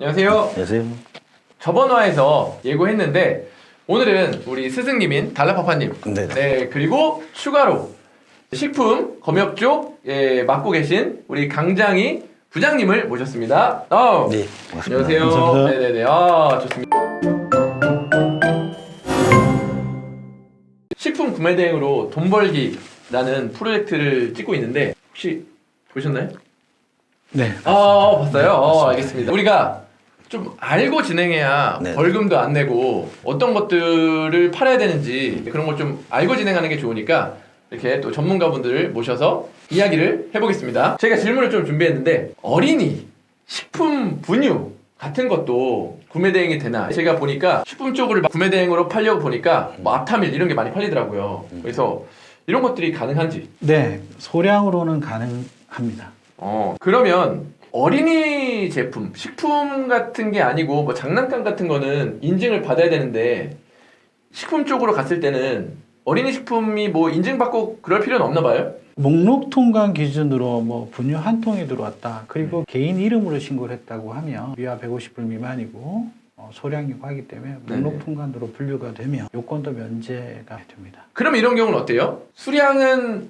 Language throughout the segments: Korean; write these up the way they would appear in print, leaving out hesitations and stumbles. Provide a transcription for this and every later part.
안녕하세요. 안녕하세요. 저번 화에서 예고했는데 오늘은 우리 스승님인 달라파파님 네. 그리고 추가로 식품 검역 쪽에 맡고 계신 우리 강장희 부장님을 모셨습니다. 네, 반갑습니다. 안녕하세요. 감사합니다. 네네네. 좋습니다. 식품 구매 대행으로 돈 벌기라는 프로젝트를 찍고 있는데 혹시 보셨나요? 네. 봤어요. 알겠습니다. 우리가 좀 알고 진행해야 네. 벌금도 안 내고 어떤 것들을 팔아야 되는지 그런 걸 좀 알고 진행하는 게 좋으니까 이렇게 또 전문가분들을 모셔서 이야기를 해보겠습니다. 제가 질문을 좀 준비했는데 어린이 식품 분유 같은 것도 구매 대행이 되나? 제가 보니까 식품 쪽을 구매 대행으로 팔려고 보니까 뭐 아타밀 이런 게 많이 팔리더라고요. 그래서 이런 것들이 가능한지. 네, 소량으로는 가능합니다. 그러면 어린이 제품, 식품 같은 게 아니고 뭐 장난감 같은 거는 인증을 받아야 되는데 식품 쪽으로 갔을 때는 어린이 식품이 뭐 인증받고 그럴 필요는 없나 봐요? 목록 통관 기준으로 뭐 분유 한 통이 들어왔다. 그리고 개인 이름으로 신고를 했다고 하면 위아 150불 미만이고 소량이고 하기 때문에 목록 네네. 통관으로 분류가 되면 요건도 면제가 됩니다. 그럼 이런 경우는 어때요? 수량은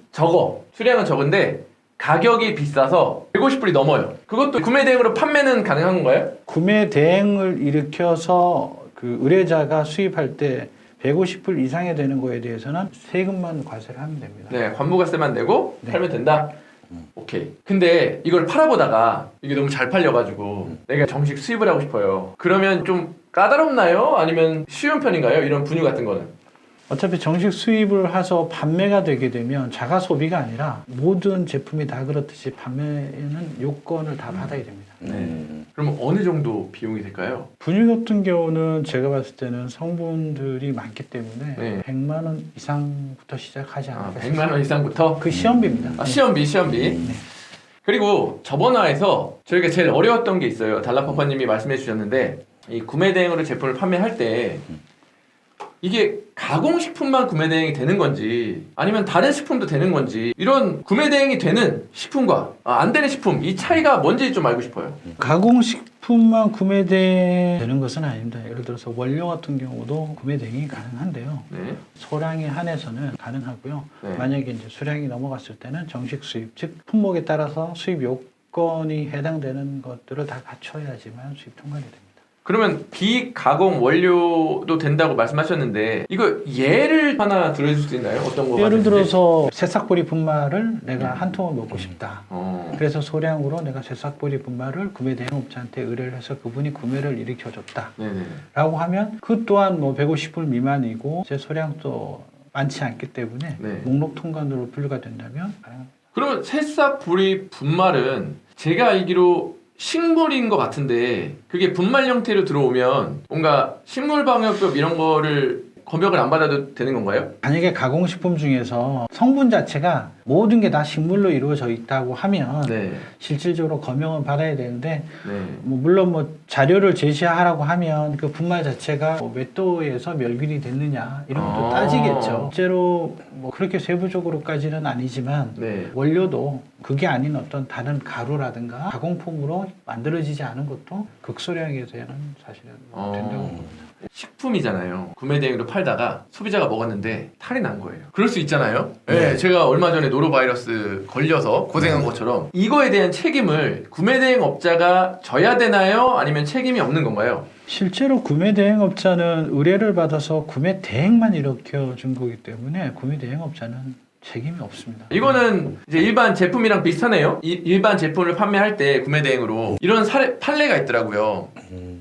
적은데 가격이 비싸서 150불이 넘어요. 그것도 구매 대행으로 판매는 가능한 건가요? 구매 대행을 일으켜서 그 의뢰자가 수입할 때 150불 이상이 되는 거에 대해서는 세금만 과세를 하면 됩니다. 네, 관부가세만 내고 네. 팔면 된다? 오케이. 근데 이걸 팔아보다가 이게 너무 잘 팔려가지고 내가 정식 수입을 하고 싶어요. 그러면 좀 까다롭나요? 아니면 쉬운 편인가요? 이런 분유 같은 거는? 어차피 정식 수입을 해서 판매가 되게 되면 자가 소비가 아니라 모든 제품이 다 그렇듯이 판매에는 요건을 다 받아야 됩니다. 그러면 어느 정도 비용이 될까요? 분유 같은 경우는 제가 봤을 때는 성분들이 많기 때문에 네. 100만 원 이상부터 시작하지 않을까 100만 원 이상부터? 그 시험비입니다. 시험비. 네. 그리고 저번 화에서 저희가 제일 어려웠던 게 있어요. 달라파파님이 말씀해 주셨는데 이 구매 대행으로 제품을 판매할 때 이게 가공식품만 구매 대행이 되는 건지 아니면 다른 식품도 되는 건지 이런 구매 대행이 되는 식품과 안 되는 식품 이 차이가 뭔지 좀 알고 싶어요. 가공식품만 구매되는 것은 아닙니다. 예를 들어서 원료 같은 경우도 구매 대행이 가능한데요. 네. 소량에 한해서는 가능하고요. 네. 만약에 이제 수량이 넘어갔을 때는 정식 수입, 즉 품목에 따라서 수입 요건이 해당되는 것들을 다 갖춰야지만 수입 통관이 됩니다. 그러면 비가공 원료도 된다고 말씀하셨는데 이거 예를 하나 들어줄 수 있나요? 어떤 거가 예를 되는지? 들어서 새싹보리 분말을 내가 한 통을 먹고 싶다. 그래서 소량으로 내가 새싹보리 분말을 구매 대행업자한테 의뢰를 해서 그분이 구매를 일으켜줬다. 네네. 라고 하면 그 또한 뭐 150불 미만이고 제 소량도 많지 않기 때문에 네. 목록 통관으로 분류가 된다면 가능합니다. 그러면 새싹 보리 분말은 제가 알기로 식물인 것 같은데 그게 분말 형태로 들어오면 뭔가 식물방역법 이런 거를 검역을 안 받아도 되는 건가요? 만약에 가공식품 중에서 성분 자체가 모든 게 다 식물로 이루어져 있다고 하면 네. 실질적으로 검역은 받아야 되는데 네. 뭐 물론 뭐 자료를 제시하라고 하면 그 분말 자체가 몇 도에서 멸균이 됐느냐 이런 것도 따지겠죠. 실제로 뭐 그렇게 세부적으로까지는 아니지만 네. 원료도 그게 아닌 어떤 다른 가루라든가 가공품으로 만들어지지 않은 것도 극소량에서는 사실은 된다고 봅니다. 식품이잖아요. 구매 대행으로 팔다가 소비자가 먹었는데 탈이 난 거예요. 그럴 수 있잖아요. 네. 제가 얼마 전에 노로바이러스 걸려서 고생한 것처럼 이거에 대한 책임을 구매 대행 업자가 져야 되나요? 아니면 책임이 없는 건가요? 실제로 구매 대행업자는 의뢰를 받아서 구매 대행만 일으켜준 거기 때문에 구매 대행업자는 책임이 없습니다. 이거는 이제 일반 제품이랑 비슷하네요. 일반 제품을 판매할 때 구매 대행으로 이런 판례가 있더라고요.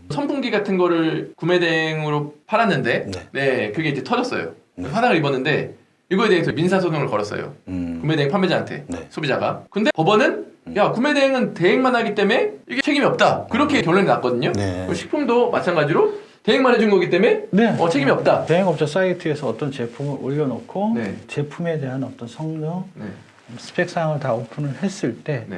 선풍기 같은 거를 구매 대행으로 팔았는데 네, 그게 이제 터졌어요. 화상을 입었는데 이거에 대해서 민사소송을 걸었어요. 구매 대행 판매자한테 소비자가. 근데 법원은 야 구매 대행은 대행만 하기 때문에 이게 책임이 없다. 그렇게 결론이 났거든요. 식품도 마찬가지로 대행만 해준 거기 때문에 책임이 없다. 대행업자 사이트에서 어떤 제품을 올려놓고 제품에 대한 어떤 성능, 네. 스펙 사항을 다 오픈을 했을 때 네.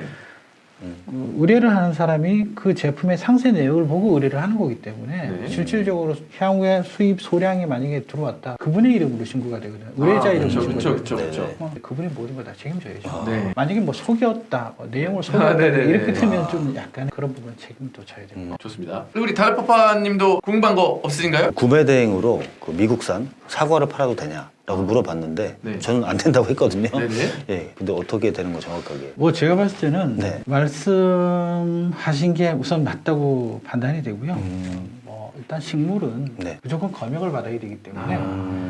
의뢰를 하는 사람이 그 제품의 상세 내역을 보고 의뢰를 하는 거기 때문에 네. 실질적으로 향후에 수입 소량이 만약에 들어왔다. 그분의 이름으로 신고가 되거든요. 의뢰자 이름으로 신고가 그렇죠, 되거든요. 그렇죠. 그분이 모든 거 다 책임져야죠. 네. 만약에 뭐 속였다, 뭐 내용을 속였다 네네네. 이렇게 되면 좀 약간 그런 부분 책임도 져야 됩니다. 좋습니다. 우리 달파파님도 궁금한 거 없으신가요? 구매 대행으로 그 미국산 사과를 팔아도 되냐라고 물어봤는데 네. 저는 안 된다고 했거든요. 네네. 예, 근데 어떻게 되는 거 정확하게? 뭐 제가 봤을 때는 네. 말씀하신 게 우선 맞다고 판단이 되고요. 뭐 일단 식물은 네. 무조건 검역을 받아야 되기 때문에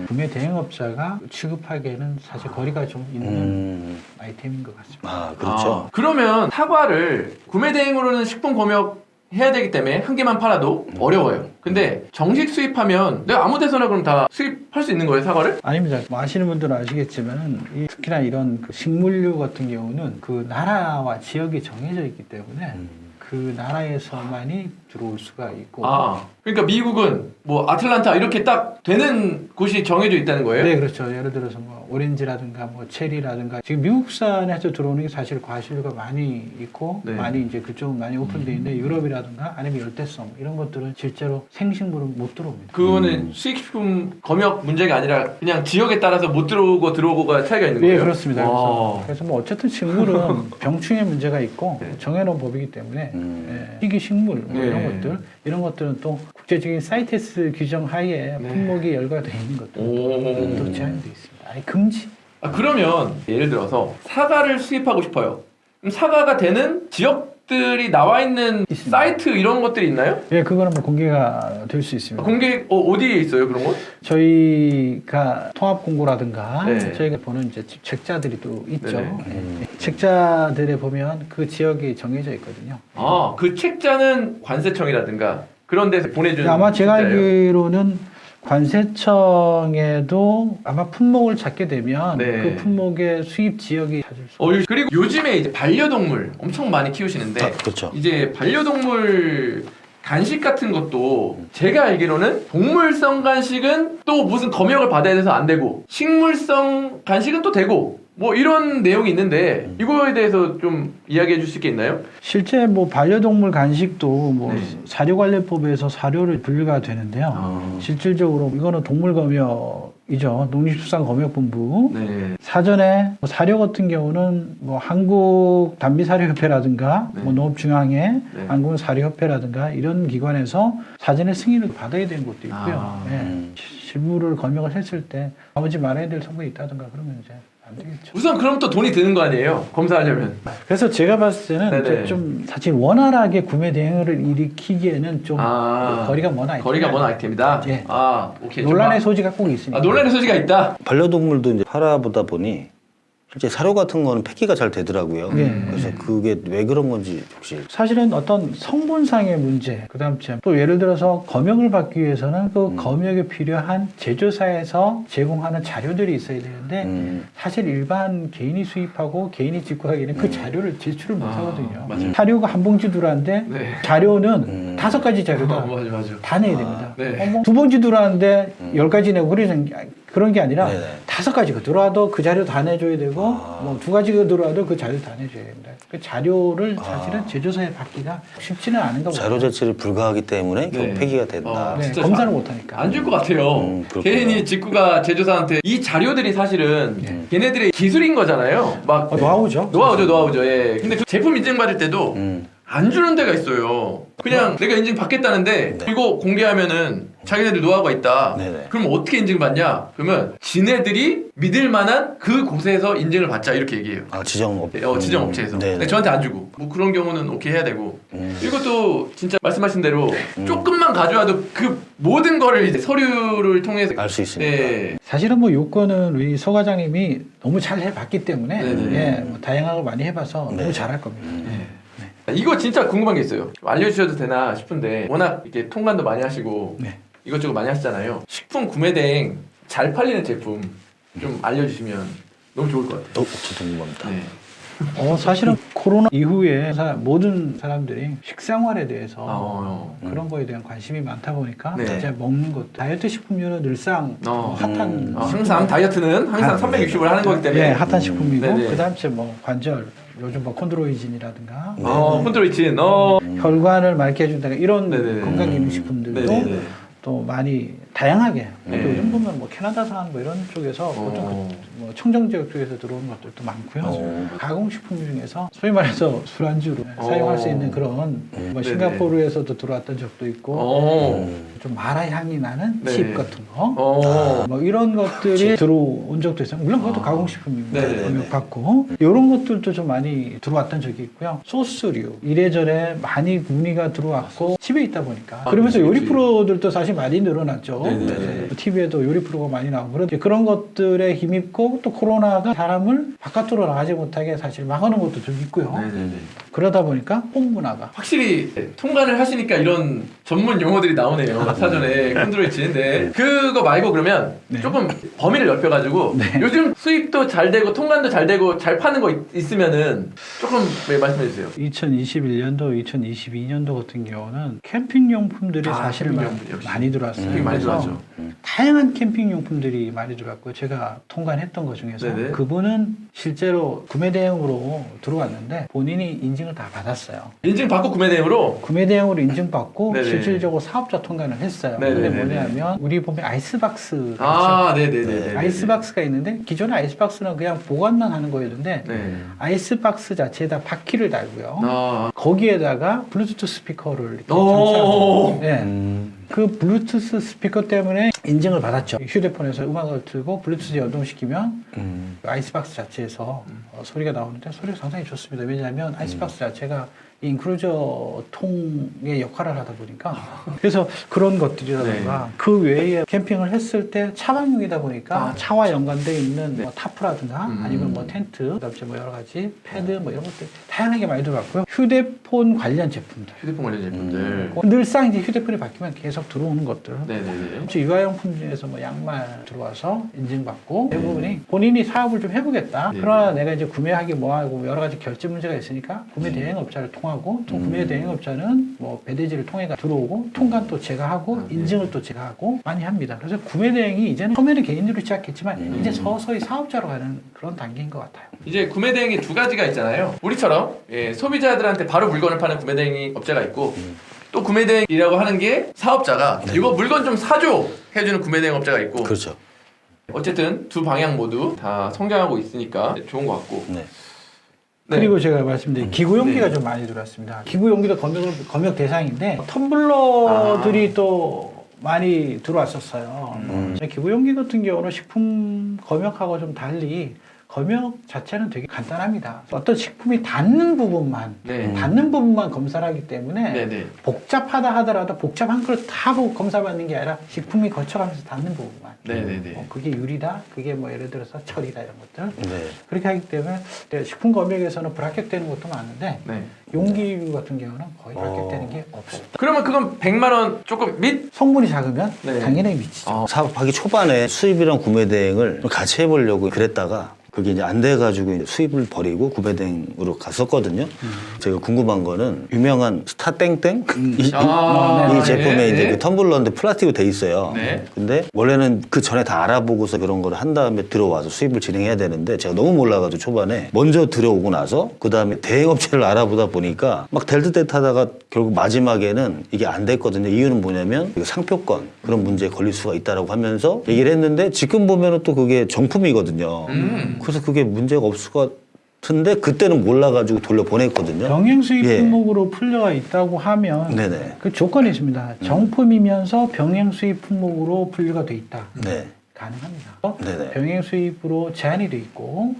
구매 대행업자가 취급하기에는 사실 거리가 좀 있는 아이템인 것 같습니다. 아, 그렇죠. 그러면 사과를 구매 대행으로는 식품 검역 해야 되기 때문에 한 개만 팔아도 어려워요. 근데 정식 수입하면 내가 아무 데서나 그럼 다 수입할 수 있는 거예요, 사과를? 아닙니다. 뭐 아시는 분들은 아시겠지만 특히나 이런 그 식물류 같은 경우는 그 나라와 지역이 정해져 있기 때문에 그 나라에서만이 들어올 수가 있고. 그러니까 미국은 뭐 아틀란타 이렇게 딱 되는 곳이 정해져 있다는 거예요? 네, 그렇죠. 예를 들어서 뭐 오렌지라든가 뭐 체리라든가 지금 미국산에서 들어오는 게 사실 과실류가 많이 있고 네. 많이 이제 그쪽은 많이 오픈되어 있는데 유럽이라든가 아니면 열대성 이런 것들은 실제로 생식물은 못 들어옵니다. 그거는 수익식품 검역 문제가 아니라 그냥 지역에 따라서 못 들어오고 들어오고가 차이가 있는 거예요? 네, 그렇습니다. 와. 그래서 뭐 어쨌든 식물은 병충해 문제가 있고 네. 정해놓은 법이기 때문에 희귀 식물 뭐 네. 이런 것들은 또 국제적인 사이테스 규정 하에 네. 품목이 열거되어 있는 것들은 또 제한되어 있습니다. 아예 금지. 그러면 예를 들어서 사과를 수입하고 싶어요. 그럼 사과가 되는 지역들이 나와 있는 있습니다. 사이트 이런 것들이 있나요? 예, 그거는 뭐 공개가 될 수 있습니다. 공개 어디에 있어요 그런 곳? 저희가 통합 공고라든가 네. 저희가 보는 이제 책자들이 또 있죠. 네네. 예. 책자들에 보면 그 지역이 정해져 있거든요. 그 책자는 관세청이라든가 그런 데서 보내주는 아마 제가 책자예요? 알기로는 관세청에도 아마 품목을 찾게 되면 네. 그 품목의 수입 지역이 찾을 수 그리고 요즘에 이제 반려동물 엄청 많이 키우시는데 아, 그렇죠. 이제 반려동물 간식 같은 것도 제가 알기로는 동물성 간식은 또 무슨 검역을 받아야 돼서 안 되고 식물성 간식은 또 되고 뭐 이런 내용이 있는데 이거에 대해서 좀 이야기해 주실 게 있나요? 실제 뭐 반려동물 간식도 뭐 네. 사료관리법에서 사료를 분류가 되는데요. 실질적으로 이거는 동물검역이죠. 농림축산검역본부. 네. 사전에 뭐 사료 같은 경우는 뭐 한국단비사료협회라든가 네. 뭐 농업중앙회, 네. 한국사료협회라든가 이런 기관에서 사전에 승인을 받아야 되는 것도 있고요. 예. 실물을 검역을 했을 때 나오지 말아야 될 성분이 있다든가 그러면 이제 안 되겠죠. 우선 그럼 또 돈이 드는 거 아니에요? 검사하려면. 그래서 제가 봤을 때는 네네. 이제 좀 사실 원활하게 구매 대행을 일으키기에는 좀 거리가 먼 아이템. 거리가 먼 아이템이다? 예. 오케이. 논란의 소지가 꼭 있습니다. 논란의 소지가 있다? 반려동물도 이제 팔아보다 보니 실제 사료 같은 거는 폐기가 잘 되더라고요. 네. 그래서 그게 왜 그런 건지 혹시 사실은 어떤 성분상의 문제, 그다음 또 예를 들어서 검역을 받기 위해서는 그 검역에 필요한 제조사에서 제공하는 자료들이 있어야 되는데 사실 일반 개인이 수입하고 개인이 직구하기에는 그 자료를 제출을 못 하거든요. 맞아요. 사료가 한 봉지 들어왔는데 네. 자료는 5가지 자료다. 맞아. 다 내야 됩니다. 네. 2봉지 들어왔는데 10가지 내고 그런 게 아니라 네네. 5가지가 들어와도 그 자료 다 내줘야 되고 뭐 2가지가 들어와도 그 자료 다 내줘야 됩니다. 그 자료를 사실은 제조사에 받기가 쉽지는 않은가 자료 봅니다. 제출이 불가하기 때문에 결국 폐기가 된다. 네, 진짜 검사를 못하니까. 안 줄 것 같아요. 그렇구나. 개인이 직구가 제조사한테 이 자료들이 사실은 걔네들의 기술인 거잖아요. 막 노하우죠. 노하우죠. 예. 근데 그 제품 인증받을 때도 안 주는 데가 있어요. 그냥 내가 인증 받겠다는데 네. 이거 공개하면은 자기네들 노하우가 있다. 네네. 그럼 어떻게 인증받냐? 그러면 지네들이 믿을 만한 그 곳에서 인증을 받자 이렇게 얘기해요. 지정업. 지정 업체에서. 네네. 근데 저한테 안 주고 뭐 그런 경우는 오케이 해야 되고 이것도 진짜 말씀하신 대로 조금만 가져와도 그 모든 거를 이제 서류를 통해서 알 수 있으니까. 네. 사실은 뭐 요건은 우리 서 과장님이 너무 잘 해봤기 때문에 네네. 예, 뭐 다양한 걸 많이 해봐서 네. 너무 잘할 겁니다. 이거 진짜 궁금한 게 있어요. 좀 알려주셔도 되나 싶은데 워낙 이렇게 통관도 많이 하시고 네. 이것저것 많이 하시잖아요. 식품 구매 대행 잘 팔리는 제품 좀 알려주시면 너무 좋을 것 같아요. 저도 궁금합니다. 네. 사실은 코로나 이후에 모든 사람들이 식생활에 대해서 그런 거에 대한 관심이 많다 보니까 네. 이제 먹는 것 다이어트 식품류는 늘상 핫한 항상 다이어트는 항상 360을 하는 거기 때문에 예, 핫한 식품이고 네네. 그다음에 뭐 관절 요즘 뭐 콘드로이진이라든가 콘드로이친. 혈관을 맑게 해준다든가 이런 네네네. 건강기능식품들도 네네네. 또 많이 다양하게 또 네. 요즘 보면 뭐 캐나다산 뭐 이런 쪽에서 보통 뭐 청정 지역 쪽에서 들어오는 것들도 많고요. 가공식품 중에서 소위 말해서 술안주로 사용할 수 있는 그런 뭐 네네. 싱가포르에서도 들어왔던 적도 있고 좀 마라 향이 나는 네. 칩 같은 거 뭐 이런 것들이 들어온 적도 있어요. 물론 그것도 네네네. 가공식품입니다. 검역받고 이런 것들도 좀 많이 들어왔던 적이 있고요. 소스류 이래저래 많이 문의가 들어왔고 집에 있다 보니까 그러면서 요리 프로들도 사실 많이 늘어났죠. 네네. TV에도 요리 프로가 많이 나오고 그런 것들에 힘입고 또 코로나가 사람을 바깥으로 나가지 못하게 사실 막아놓은 것도 좀 있고요. 네네네. 그러다 보니까 홍문화가 확실히 통관을 하시니까 이런 전문 용어들이 나오네요. 사전에 콘드로이친. 네. 그거 말고 그러면 네. 조금 범위를 넓혀가지고 요즘 수입도 잘 되고 통관도 잘 되고 잘 파는 거 있으면은 조금 말씀해 주세요. 2021년도, 2022년도 같은 경우는 캠핑용품들이 사실 캠핑용품 역시. 많이 들어왔어요. 되게 많이 그래서 들어왔죠. 다양한 캠핑용품들이 많이 들어왔고 제가 통관했던 것 중에서 네네. 그분은 실제로 구매 대행으로 들어왔는데 본인이 인증을 다 받았어요. 인증 받고 구매 대행으로. 구매 대행으로 인증받고 네네. 실질적으로 사업자 통관을 했어요. 네네네네. 근데 뭐냐면 우리 보면 아이스박스 네네네. 아이스박스가 있는데 기존의 아이스박스는 그냥 보관만 하는 거였는데 네. 아이스박스 자체에다 바퀴를 달고요. 아. 거기에다가 블루투스 스피커를 이렇게 오. 장착하고 그 블루투스 스피커 때문에 인증을 받았죠. 휴대폰에서 음악을 틀고 블루투스 연동시키면 아이스박스 자체에서 소리가 나오는데 소리가 상당히 좋습니다. 왜냐하면 아이스박스 자체가 인크루저 통의 역할을 하다 보니까 그래서 그런 것들이라든가 그 외에 캠핑을 했을 때 차박용이다 보니까 차와 연관되어 있는 뭐 타프라든가 아니면 뭐 텐트 그다음에 뭐 여러 가지 패드 뭐 이런 것들 다양하게 많이 들어갔고요. 휴대폰 관련 제품들 휴대폰 관련 제품들. 늘상 이제 휴대폰이 바뀌면 계속 들어오는 것들 네네네. 유아용품 중에서 뭐 양말 들어와서 인증받고 대부분이 본인이 사업을 좀 해보겠다. 그러나 내가 이제 구매하기 뭐하고 여러 가지 결제 문제가 있으니까 구매 대행업자를 통하고 또 구매 대행업자는 뭐 배대지를 통해 들어오고 통관 또 제가 하고 인증을 또 제가 하고 많이 합니다. 그래서 구매 대행이 이제는 처음에는 개인으로 시작했지만 이제 서서히 사업자로 가는 그런 단계인 것 같아요. 이제 구매 대행이 두 가지가 있잖아요. 우리처럼 소비자들한테 바로 물건을 파는 구매 대행이 업체가 있고 또 구매 대행이라고 하는 게 사업자가 이거 물건 좀 사줘 해주는 구매 대행 업체가 있고. 그렇죠. 어쨌든 두 방향 모두 다 성장하고 있으니까 좋은 것 같고. 네. 그리고 제가 말씀드린 기구용기가 좀 많이 들어왔습니다. 기구용기도 검역 대상인데 텀블러들이 또 많이 들어왔었어요. 기구용기 같은 경우는 식품 검역하고 좀 달리 검역 자체는 되게 간단합니다. 어떤 식품이 닿는 부분만 검사를 하기 때문에 복잡하다 하더라도 복잡한 걸 다 검사받는 게 아니라 식품이 거쳐가면서 닿는 부분만. 그게 유리다, 그게 뭐 예를 들어서 철이다 이런 것들. 그렇게 하기 때문에 식품 검역에서는 불합격되는 것도 많은데 용기류 같은 경우는 거의 불합격되는 게 없습니다. 그러면 그건 100만 원 조금 밑? 성분이 작으면 당연히 미치죠. 사업하기 초반에 수입이랑 구매 대행을 같이 해보려고 그랬다가 그게 이제 안 돼가지고 이제 수입을 버리고 구매 대행으로 갔었거든요. 제가 궁금한 거는 유명한 스타 땡땡 이 제품에 이제 그 텀블러인데 플라스틱으로 돼 있어요. 근데 원래는 그 전에 다 알아보고서 그런 걸 한 다음에 들어와서 수입을 진행해야 되는데 제가 너무 몰라가지고 초반에 먼저 들어오고 나서 그 다음에 대행업체를 알아보다 보니까 막 될 듯 하다가 결국 마지막에는 이게 안 됐거든요. 이유는 뭐냐면 상표권 그런 문제에 걸릴 수가 있다라고 하면서 얘기를 했는데 지금 보면은 또 그게 정품이거든요. 그래서 그게 문제가 없을 것 같은데 그때는 몰라가지고 돌려보냈거든요. 병행 수입 품목으로 풀려가 있다고 하면 그 조건이 있습니다. 정품이면서 병행 수입 품목으로 분류가 돼 있다. 가능합니다. 병행 수입으로 제한이 돼 있고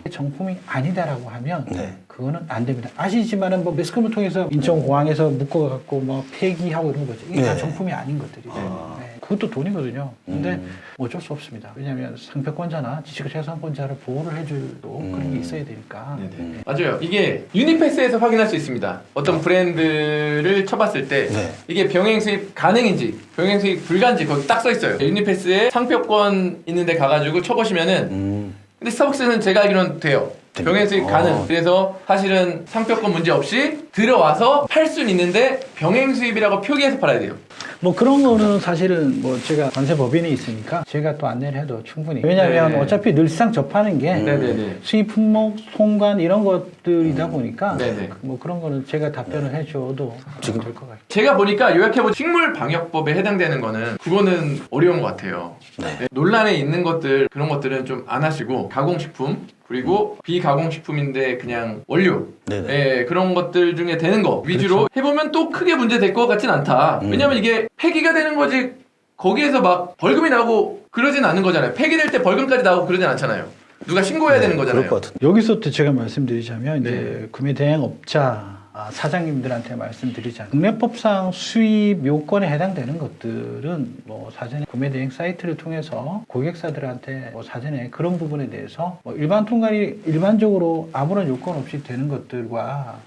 정품이 아니다라고 하면 그거는 안 됩니다. 아시지만은 뭐 매스컴을 통해서 인천공항에서 묶어갖고 뭐 폐기하고 이런 거죠. 이게 다 정품이 아닌 것들이죠. 그것도 돈이거든요. 근데 어쩔 수 없습니다. 왜냐하면 상표권자나 지식재산권자를 보호를 해줄도 그런 게 있어야 되니까. 맞아요. 이게 유니패스에서 확인할 수 있습니다. 어떤 브랜드를 쳐봤을 때 이게 병행 수입 가능인지 병행 수입 불가인지 거기 딱 써 있어요. 유니패스에 상표권 있는데 가가지고 쳐보시면은 근데 스타벅스는 제가 알기로는 돼요. 병행 수입 가능. 그래서 사실은 상표권 문제 없이 들어와서 팔 수는 있는데 병행 수입이라고 표기해서 팔아야 돼요. 뭐 그런 거는 사실은 뭐 제가 관세법인에 있으니까 제가 또 안내를 해도 충분히. 왜냐하면 네. 어차피 늘상 접하는 게 네네네. 수입 품목, 송관 이런 것들이다 보니까 네네. 뭐 그런 거는 제가 답변을 해줘도 지금 될 것 같아요. 제가 보니까 요약해보면 식물방역법에 해당되는 거는 그거는 어려운 것 같아요. 네, 논란에 있는 것들 그런 것들은 좀 안 하시고 가공식품 그리고 비가공식품인데 그냥 원료 네네. 예, 그런 것들 중에 되는 거 위주로 해보면 또 크게 문제 될 것 같진 않다. 왜냐면 이게 폐기가 되는 거지 거기에서 막 벌금이 나고 그러진 않은 거잖아요. 폐기될 때 벌금까지 나오고 그러진 않잖아요. 누가 신고해야 되는 거잖아요. 그럴 것 같은데. 여기서 또 제가 말씀드리자면 네. 이제 구매 대행업자 사장님들한테 말씀드리자면 국내법상 수입 요건에 해당되는 것들은 뭐 사전에 구매 대행 사이트를 통해서 고객사들한테 뭐 사전에 그런 부분에 대해서 뭐 일반 통관이 일반적으로 아무런 요건 없이 되는 것들과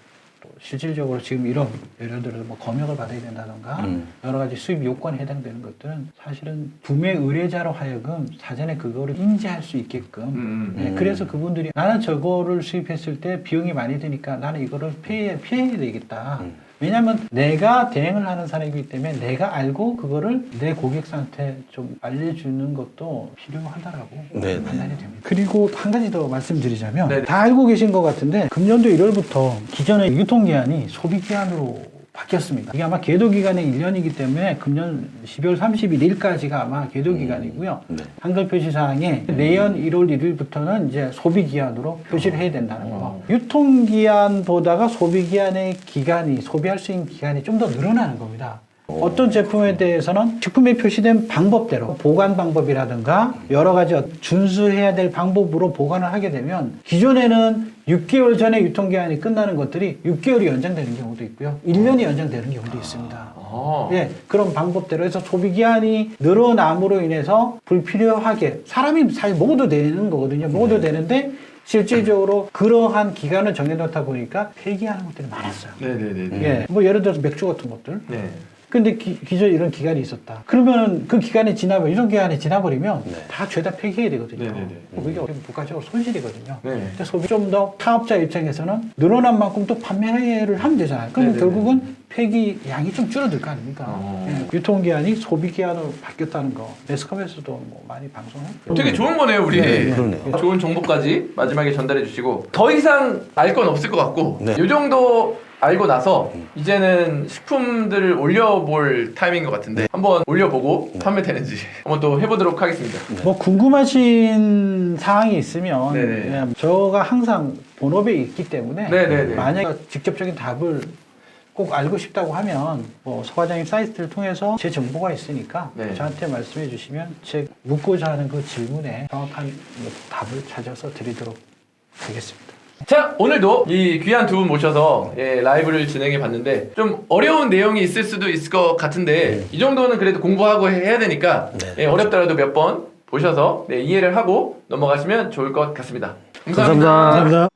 또 실질적으로 지금 이런 예를 들어서 뭐 검역을 받아야 된다던가 여러 가지 수입 요건에 해당되는 것들은 사실은 구매 의뢰자로 하여금 사전에 그거를 인지할 수 있게끔 네, 그래서 그분들이 나는 저거를 수입했을 때 비용이 많이 드니까 나는 이거를 피해야 되겠다. 왜냐하면 내가 대행을 하는 사람이기 때문에 내가 알고 그거를 내 고객사한테 좀 알려주는 것도 필요하다라고 네, 판단이 됩니다. 그리고 한 가지 더 말씀드리자면 네. 다 알고 계신 것 같은데 금년도 1월부터 기존의 유통기한이 소비기한으로 바뀌었습니다. 이게 아마 계도기간의 1년이기 때문에 금년 12월 31일까지가 아마 계도기간이고요. 네. 한글 표시사항에 내년 1월 1일부터는 이제 소비기한으로 표시를 해야 된다는 거. 유통기한보다가 소비기한의 기간이, 소비할 수 있는 기간이 좀 더 늘어나는 겁니다. 어떤 제품에 대해서는 식품에 표시된 방법대로 보관 방법이라든가 여러 가지 준수해야 될 방법으로 보관을 하게 되면 기존에는 6개월 전에 유통기한이 끝나는 것들이 6개월이 연장되는 경우도 있고요. 1년이 연장되는 경우도 있습니다. 예, 그런 방법대로 해서 소비기한이 늘어남으로 인해서 불필요하게 사람이 잘 먹어도 되는 거거든요. 먹어도 되는데 실질적으로 그러한 기간을 정해놓다 보니까 폐기하는 것들이 많았어요. 네네네. 예, 뭐 예를 들어서 맥주 같은 것들. 네. 근데 기존에 이런 기간이 있었다. 그러면 그 기간이 지나면 이런 기간이 지나버리면 다 죄다 폐기해야 되거든요. 네네네. 그게 어떻게 보면 국가적으로 손실이거든요. 네. 근데 소비 좀 더 사업자 입장에서는 늘어난 만큼 또 판매를 하면 되잖아요. 그러면 네네네. 결국은 폐기 양이 좀 줄어들 거 아닙니까? 어. 예, 유통기한이 소비기한으로 바뀌었다는 거 매스컴에서도 뭐 많이 방송했고 되게 좋은 거네요, 우리. 네, 그러네요. 좋은 정보까지 마지막에 전달해 주시고 더 이상 알 건 없을 것 같고 네. 이 정도 알고 나서 이제는 식품들을 올려볼 타이밍인 것 같은데 한번 올려보고 판매되는지 한번 또 해보도록 하겠습니다. 뭐 궁금하신 사항이 있으면 네네. 그냥 저가 항상 본업에 있기 때문에 네네네. 만약에 직접적인 답을 꼭 알고 싶다고 하면 뭐 서과장님 사이트를 통해서 제 정보가 있으니까 네. 저한테 말씀해 주시면 제 묻고자 하는 그 질문에 정확한 답을 찾아서 드리도록 하겠습니다. 자, 오늘도 이 귀한 두 분 모셔서 라이브를 진행해 봤는데 좀 어려운 내용이 있을 수도 있을 것 같은데 이 정도는 그래도 공부하고 해야 되니까 네. 어렵더라도 몇 번 보셔서 이해를 하고 넘어가시면 좋을 것 같습니다. 감사합니다. 감사합니다.